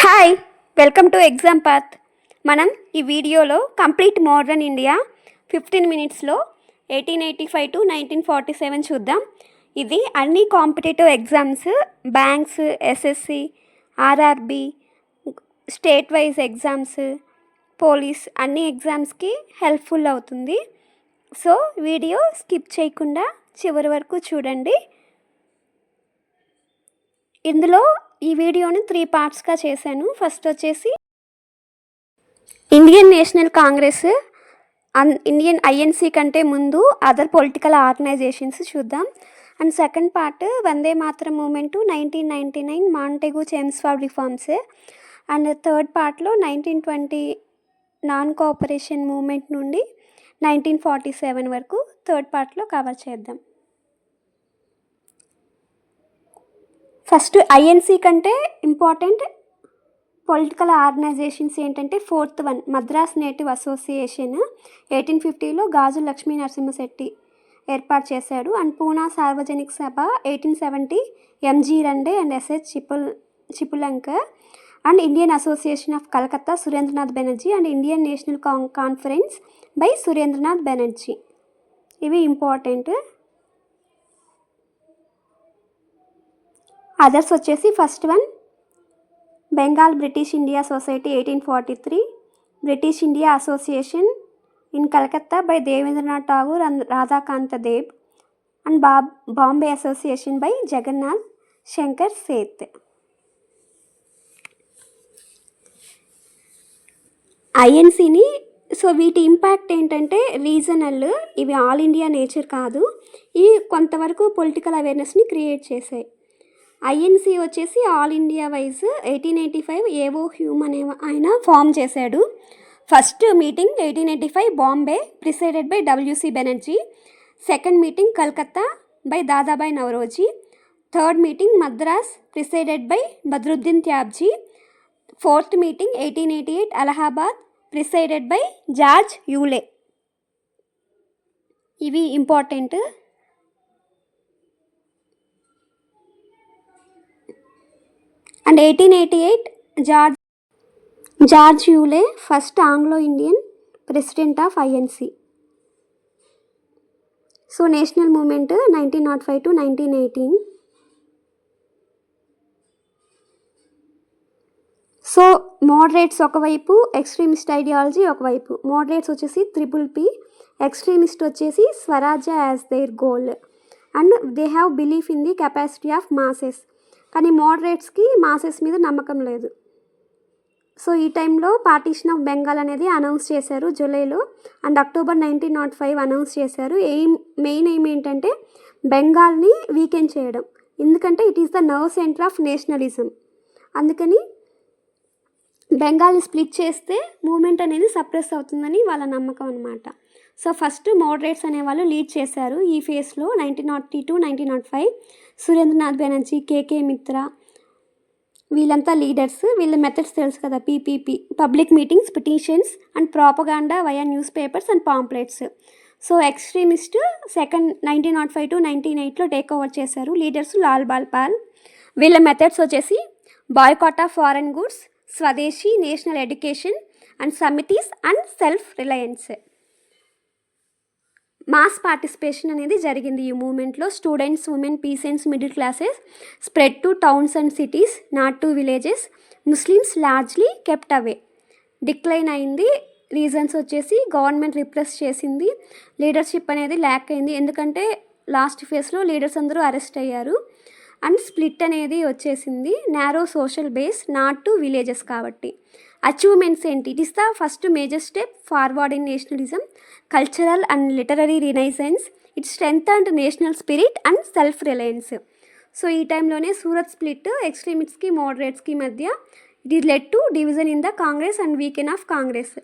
Hi, welcome to exam path. మనం ఈ వీడియోలో కంప్లీట్ మోడర్న్ ఇండియా 15 మినిట్స్లో 1885 టు 1947 చూద్దాం. ఇది అన్ని competitive exams, banks, SSC, RRB, state wise exams, police అన్ని ఎగ్జామ్స్కి హెల్ప్ఫుల్ అవుతుంది. సో వీడియో స్కిప్ చేయకుండా చివరి వరకు చూడండి. ఇందులో ఈ వీడియోని 3 పార్ట్స్గా చేశాను. ఫస్ట్ వచ్చేసి Indian National Congress, Indian INC కంటే ముందు అదర్ పొలిటికల్ ఆర్గనైజేషన్స్ చూద్దాం. And second part Vande Mataram movement 1999 Montagu Chelmsford reforms. And third పార్ట్లో 1920 నాన్ కోఆపరేషన్ మూమెంట్ నుండి 1947 వరకు థర్డ్ పార్ట్లో కవర్ చేద్దాం. ఫస్ట్ ఐఎన్సీ కంటే ఇంపార్టెంట్ పొలిటికల్ ఆర్గనైజేషన్స్ ఏంటంటే fourth one Madras native association 1850లో గాజు లక్ష్మీ నరసింహశెట్టి ఏర్పాటు చేశాడు. And Poona Sarvajanik Sabha 1870 MG Ranade and SH Chiplunkar. And Indian association of Calcutta Surendranath Banerjee and Indian national conference by Surendranath Banerjee. ఇవి ఇంపార్టెంట్. అదర్స్ వచ్చేసి first one Bengal British India society 1843, British India association in Calcutta by Debendranath Tagore and Radhakanta Deb and Bombay association by Jagannath Shankar Sheth. ఐఎన్సీని వీటి impact ఏంటంటే regional, ఇవి all India nature కాదు. ఇవి కొంతవరకు political అవేర్నెస్ని క్రియేట్ చేశాయి. ఐఎన్సీ వచ్చేసి all India wise 1885 AO Hume అనే ఆయన ఫామ్ చేశాడు. First meeting 1885 Bombay presided by WC Banerjee. Second meeting Calcutta by Dadabhai Naoroji. Third meeting Madras presided by Badruddin Tyabji. Fourth meeting 1888 Allahabad presided by George Yule. ఇవి important. And 1888 George Yule first Anglo Indian president of INC. So national movement 1905 to 1918. So moderates ఒకవైపు, extremist ideology ఒకవైపు. Moderates వచ్చేసి PPP, extremist వచ్చేసి స్వరాజ్య as there goal and they have belief in the capacity of masses. కానీ మోడరేట్స్కి masses మీద నమ్మకం లేదు. So ఈ టైంలో పార్టీషన్ ఆఫ్ బెంగాల్ అనేది అనౌన్స్ చేశారు జూలైలో. అండ్ అక్టోబర్ 1905 అనౌన్స్ చేశారు. మెయిన్ ఎయిమ్ ఏంటంటే బెంగాల్ని వీకెండ్ చేయడం, ఎందుకంటే it is the nerve centre of nationalism. అందుకని బెంగాల్ని స్ప్లిట్ చేస్తే మూమెంట్ అనేది సప్రెస్ అవుతుందని వాళ్ళ నమ్మకం అనమాట. సో ఫస్ట్ మోడరేట్స్ అనేవాళ్ళు లీడ్ చేశారు ఈ ఫేస్లో 1902 to 1905. సురేంద్రనాథ్ బెనర్జీ, కేకే మిత్రా వీళ్ళంతా లీడర్స్. వీళ్ళ మెథడ్స్ తెలుసు కదా, PPP public meetings, petitions and propaganda via newspapers and pamphlets. So extremist second 1905 to 1908లో టేక్ ఓవర్ చేశారు. లీడర్స్ లాల్ బాల్ పాల్. వీళ్ళ మెథడ్స్ వచ్చేసి boycott of foreign goods, swadeshi, national education and samitis and self reliance. Mass participation అనేది జరిగింది ఈ మూమెంట్లో. Students, women, peasants, middle classes spread to towns and cities, not to villages. Muslims largely kept away. Decline అయింది. Reasons వచ్చేసి government repress చేసింది, leadership అనేది ల్యాక్ అయింది, ఎందుకంటే లాస్ట్ ఫేజ్లో లీడర్స్ అందరూ అరెస్ట్ అయ్యారు. అండ్ స్ప్లిట్ అనేది వచ్చేసింది, narrow social base, not to villages కాబట్టి. అచీవ్మెంట్స్ ఏంటి? It is the first major step forward in nationalism, cultural and literary renaissance. It strength and national spirit and self reliance. So ఈ టైంలోనే Surat split ఎక్స్ట్రీమిస్ట్కి మోడరేట్స్కి మధ్య. It is led to division in the Congress and weaken of Congress.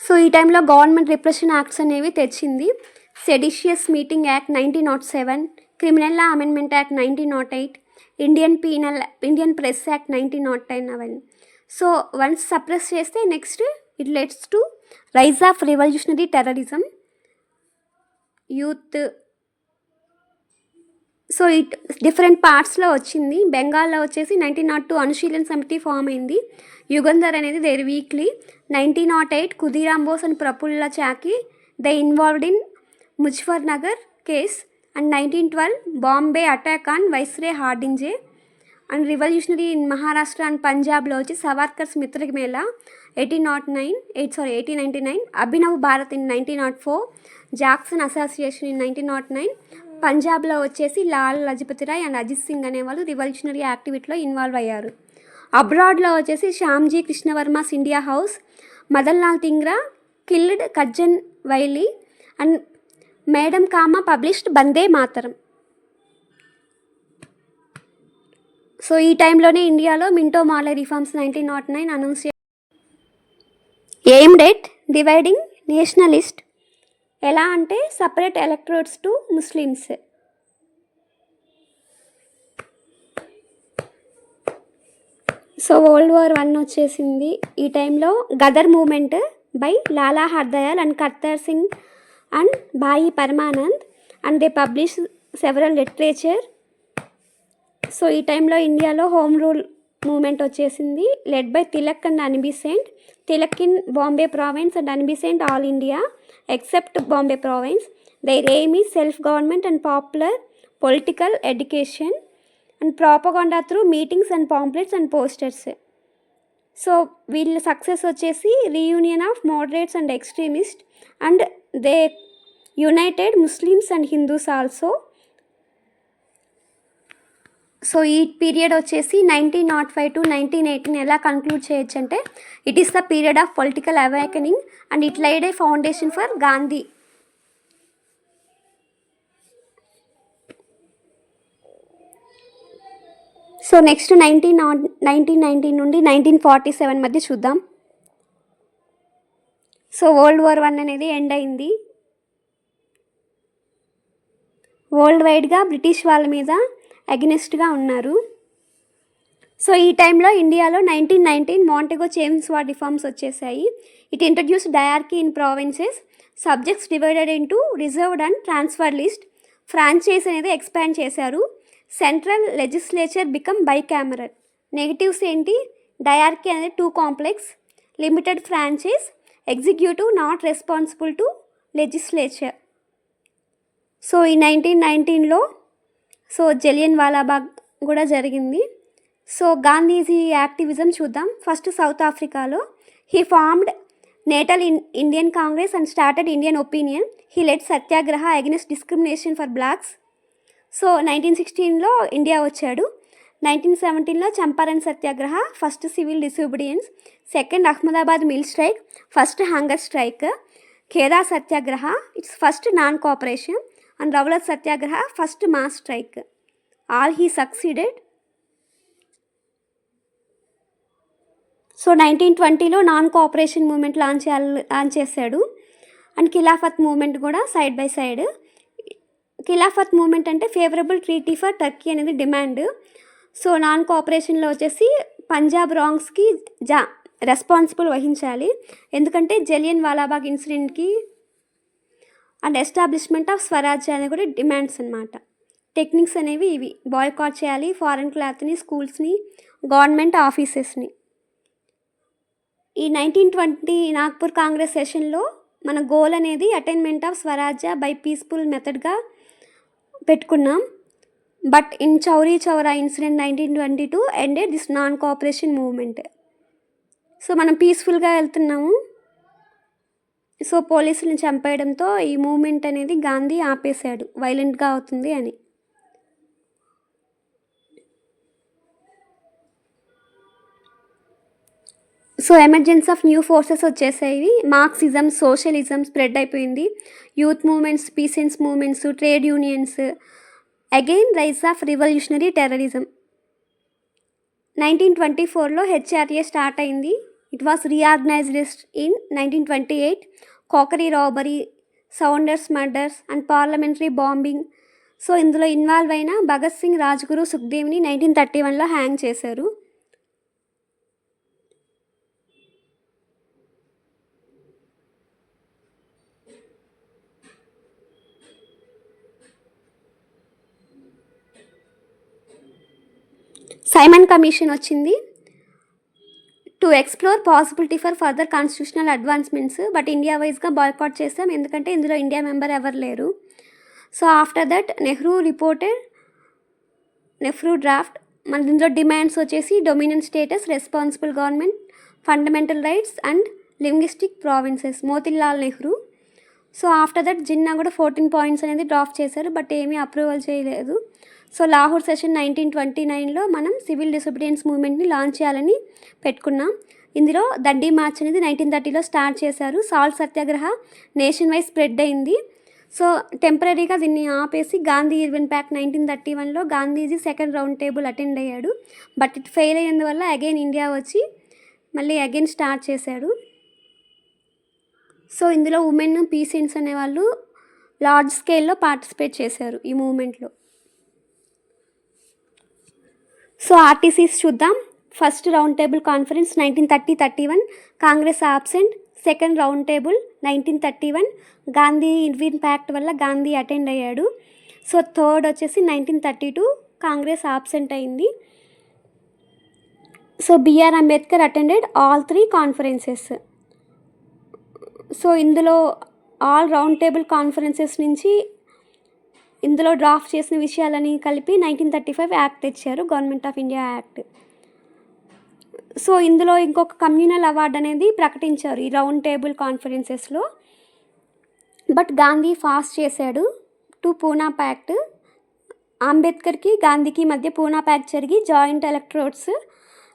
So ఈ టైంలో government repression acts అనేవి తెచ్చింది. Seditious meeting act 1907, criminal law amendment act 1908, Indian press act 1909 అవన్నీ. సో వన్స్ సప్రెస్ చేస్తే next it leads to rise of revolutionary terrorism, youth so it different పార్ట్స్లో వచ్చింది. బెంగాల్లో వచ్చేసి 1902 అనుశీలన్ సమితి ఫామ్ అయింది. యుగంధర్ అనేది their weekly. 1908 Khudiram Bose and Prafulla Chaki they involved in Muzaffarnagar case. And 1912 Bombay attack on viceroy Hardinge. And revolutionary in Maharashtra and పంజాబ్లో వచ్చి Savarkar's Mitra Mela 1899, Abhinav Bharat in 1904, Jackson association in 1909. పంజాబ్లో వచ్చేసి లాల్ లజపతి రాయ్ అండ్ అజిత్ సింగ్ అనేవాళ్ళు రివల్యూషనరీ యాక్టివిటీలో ఇన్వాల్వ్ అయ్యారు. అబ్రాడ్లో వచ్చేసి Shyamji Krishnavarma's India house, Madan Lal Dhingra killed Curzon Wyllie and madam comma published Vande Mataram. So ఈ టైంలోనే ఇండియాలో Minto Morley reforms 1909 announce aimed at dividing nationalist. ఎలా అంటే separate electrodes to Muslims. So world war 1 వచ్చేసింది. ఈ టైంలో Ghadar movement by Lala Hardayal and Kartar Singh and Bhai Parmanand and they publish several literature. So ఈ టైంలో ఇండియాలో హోమ్ రూల్ మూమెంట్ వచ్చేసింది led by Tilak and Annie Besant. Tilak in Bombay province and Annie Besant all India except Bombay province. Their aim is self-government and popular political education and propaganda through meetings and pamphlets and posters. So వీళ్ళ success వచ్చేసి reunion of moderates and extremist and they united Muslims and Hindus also. So ఈ period వచ్చేసి 1905 to 1918 ఎలా conclude చేయొచ్చు అంటే it is the period of political awakening and it laid a foundation for Gandhi. So next 1919 నుండి 1947 మధ్య చూద్దాం. So world war 1 అనేది end అయింది. వరల్డ్ వైడ్గా బ్రిటిష్ వాళ్ళ మీద అగెనిస్ట్గా ఉన్నారు. సో ఈ టైంలో ఇండియాలో 1919 మాంటెగో చేమ్స్ వార్ రిఫార్మ్స్ వచ్చేసాయి. It introduce dyarchy in provinces, subjects divided into reserved and transfer list, franchise అనేది ఎక్స్పాండ్ చేశారు, central legislature become bicameral. Negatives ఏంటి? డయార్కీ అనేది two complex, limited franchise, executive not responsible to legislature. So ఈ 1919లో so Jallian Walabagh కూడా జరిగింది. So Gandhiji activism చూద్దాం. First south ఆఫ్రికాలో he formed natal Indian Congress and started Indian opinion. He lead Satyagraha against discrimination for blacks. So 1916లో India వచ్చాడు. 1917లో Champaran satyagraha, first civil disobedience, second Ahmedabad mill strike, first hunger strike, Kheda satyagraha it's first non cooperation and Rowlatt satyagraha first mass strike. All he succeeded. So 1920లో non cooperation movement launch చేశాడు and Khilafat movement కూడా side by side. Khilafat movement అంటే favourable treaty for Turkey అనేది demand. So non కోఆపరేషన్లో వచ్చేసి పంజాబ్ రాంగ్స్కి responsible వహించాలి, ఎందుకంటే Jallian Walabagh ఇన్సిడెంట్కి and establishment of స్వరాజ్య అనేది కూడా డిమాండ్స్ అనమాట. టెక్నిక్స్ అనేవి ఇవి: బాయ్కాట్ చేయాలి ఫారెన్ క్లాత్ని, స్కూల్స్ని, గవర్నమెంట్ ఆఫీసెస్ని. ఈ 1920 నాగ్పూర్ కాంగ్రెస్ సెషన్లో మన గోల్ అనేది attainment of Swarajya by peaceful మెథడ్గా పెట్టుకున్నాం. But in Chauri Chaura incident 1922 ended this non cooperation movement. So మనం పీస్ఫుల్గా వెళ్తున్నాము, సో పోలీసులను చంపేయడంతో ఈ మూమెంట్ అనేది గాంధీ ఆపేశాడు, వైలెంట్గా అవుతుంది అని. So emergence of new forces వచ్చేసాయి. మార్క్సిజం, సోషలిజం స్ప్రెడ్ అయిపోయింది. Youth movements, peasants movements, trade unions, again rise of revolutionary terrorism. 1924లో హెచ్ఆర్ఏ స్టార్ట్ అయింది. It was reorganised in 1928. Kakori robbery, Saunders murders and parliamentary bombing. So ఇందులో involve అయిన భగత్ సింగ్, రాజ్గురు, సుఖ్దేవ్ని 1931లో hang చేశారు. Simon commission వచ్చింది to explore possibility for further constitutional advancements, but India వైజ్గా boycott చేసాం ఎందుకంటే ఇందులో ఇండియా మెంబర్ ఎవరు లేరు. So after that Nehru draft మన దీంట్లో డిమాండ్స్ వచ్చేసి dominant status, responsible government, fundamental rights and linguistic provinces, Motilal Nehru. So after that Jinnah కూడా 14 పాయింట్స్ అనేది డ్రాఫ్ట్ చేశారు, బట్ ఏమీ అప్రూవల్ చేయలేదు. సో లాహోర్ సెషన్ 1929లో మనం సివిల్ డిసొబీడియన్స్ మూవ్మెంట్ని లాంచ్ చేయాలని పెట్టుకున్నాం. ఇందులో దండి మార్చ్ అనేది 1930లో స్టార్ట్ చేశారు. Salt satyagraha nation wise spread అయింది. సో టెంపరీగా దీన్ని ఆపేసి గాంధీ ఇర్విన్ ప్యాక్ట్ 1931లో Gandhiji second round table attend అయ్యాడు, బట్ ఇట్ ఫెయిల్ అయ్యేందువల్ల అగైన్ ఇండియా వచ్చి మళ్ళీ అగైన్ స్టార్ట్ చేశాడు. సో ఇందులో ఉమెన్ పీసెంట్స్ అనేవాళ్ళు లార్జ్ స్కేల్లో పార్టిసిపేట్ చేశారు ఈ మూమెంట్లో. సో ఆర్టీసీస్ చూద్దాం. First round table conference 1930-31 Congress absent. Second round table 1931 Gandhi Irwin pact వల్ల గాంధీ అటెండ్ అయ్యాడు. సో థర్డ్ వచ్చేసి 1932 కాంగ్రెస్ ఆబ్సెంట్ అయింది. So BR Ambedkar attended all 3 conferences. So ఇందులో ఆల్ రౌండ్ టేబుల్ కాన్ఫరెన్సెస్ నుంచి ఇందులో డ్రాఫ్ట్ చేసిన విషయాలని కలిపి 1935 యాక్ట్ తెచ్చారు, government of India act. So ఇందులో ఇంకొక కమ్యూనల్ అవార్డు అనేది ప్రకటించారు ఈ రౌండ్ టేబుల్ కాన్ఫరెన్సెస్లో, బట్ గాంధీ ఫాస్ట్ చేశాడు టు పూనా ప్యాక్ట్. అంబేద్కర్కి గాంధీకి మధ్య పూనా ప్యాక్ట్ జరిగి జాయింట్ ఎలక్ట్రోడ్స్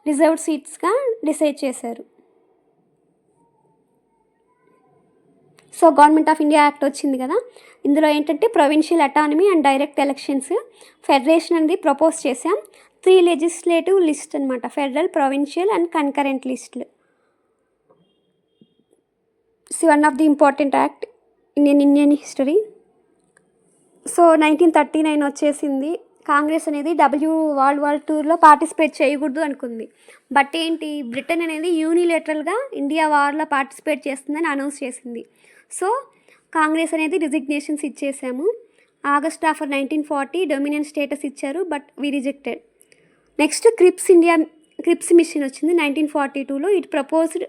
రిజర్వ్డ్ సీట్స్గా డిసైడ్ చేశారు. So government of India act వచ్చింది కదా, ఇందులో ఏంటంటే provincial autonomy and direct elections, federation అనేది ప్రపోజ్ చేశాం. 3 లెజిస్లేటివ్ లిస్ట్ అనమాట, ఫెడరల్, ప్రొవిన్షియల్ అండ్ కన్కరెంట్ లిస్టులు. One of the important act in Indian history. So 1939 వచ్చేసింది. కాంగ్రెస్ అనేది వరల్డ్ వార్ 2లో పార్టిసిపేట్ చేయకూడదు అనుకుంది, బట్ ఏంటి బ్రిటన్ అనేది యూనిలేటరల్గా ఇండియా వార్లో పార్టిసిపేట్ చేస్తుందని అనౌన్స్ చేసింది. సో కాంగ్రెస్ అనేది రిజిగ్నేషన్స్ ఇచ్చేసాము. ఆగస్ట్ ఆఫర్ 1940 డొమినియన్ స్టేటస్ ఇచ్చారు, but we rejected. Next Cripps mission వచ్చింది 1942లో. It proposed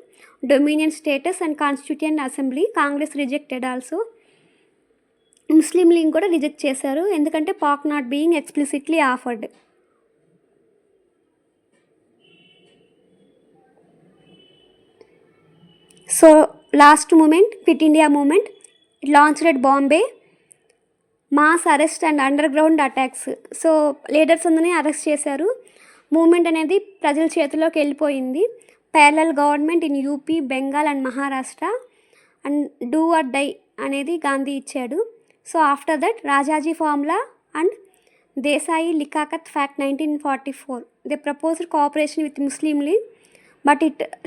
dominion status and constituent assembly. Congress rejected also. Muslim League కూడా రిజెక్ట్ చేశారు, ఎందుకంటే Pak not being explicitly offered. So last moment quit India movement, it launched at Bombay. Mass arrest and underground attacks. So leaders అందరినీ arrest చేశారు. Movement అనేది ప్రజల చేతిలోకి వెళ్ళిపోయింది. Parallel government in UP, Bengal and Maharashtra and do or die అనేది గాంధీ ఇచ్చాడు. So after that Rajaji formula and Desai Liaquat pact 1944 they proposed cooperation with Muslim League, but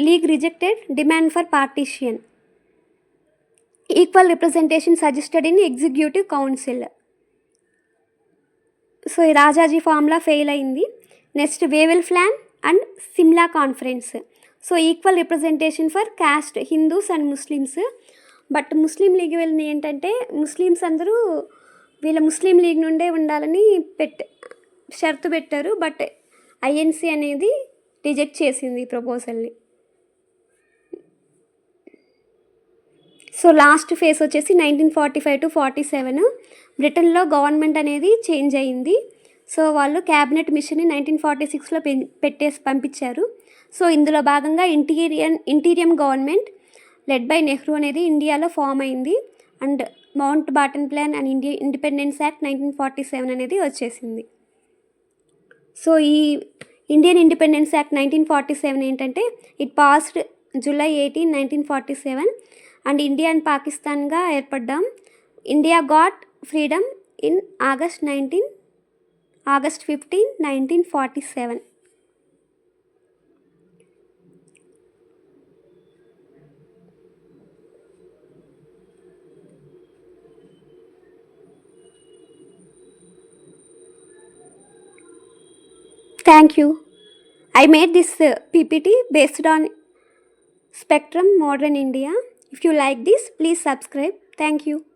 League rejected demand for partition. Equal representation suggested in executive council. So ఈ Rajaji formula fail అయింది. Next Wavell plan and Simla conference. So equal representation for caste Hindus and Muslims, but Muslim league వెళ్ళిన ఏంటంటే Muslims అందరూ వీళ్ళ ముస్లిం league నుండే ఉండాలని షరతు పెట్టారు, బట్ ఐఎన్సీ అనేది రిజెక్ట్ చేసింది ఈ ప్రపోజల్ని. సో లాస్ట్ ఫేజ్ వచ్చేసి 1945 to 47 బ్రిటన్లో గవర్నమెంట్ అనేది చేంజ్ అయింది. సో వాళ్ళు క్యాబినెట్ మిషన్ని 1946లో పంపించారు. సో ఇందులో భాగంగా interim government led by Nehru అనేది ఇండియాలో ఫామ్ అయింది, and Mountbatten plan and independence act 1947 అనేది వచ్చేసింది. సో ఈ ఇండియన్ ఇండిపెండెన్స్ యాక్ట్ 1947 ఏంటంటే it passed July 18, 1947 and India and పాకిస్తాన్గా ఏర్పడ్డాం. India got freedom in August 15, 1947. Thank you. I made this PPT based on Spectrum Modern India. If you like this, please subscribe. Thank you.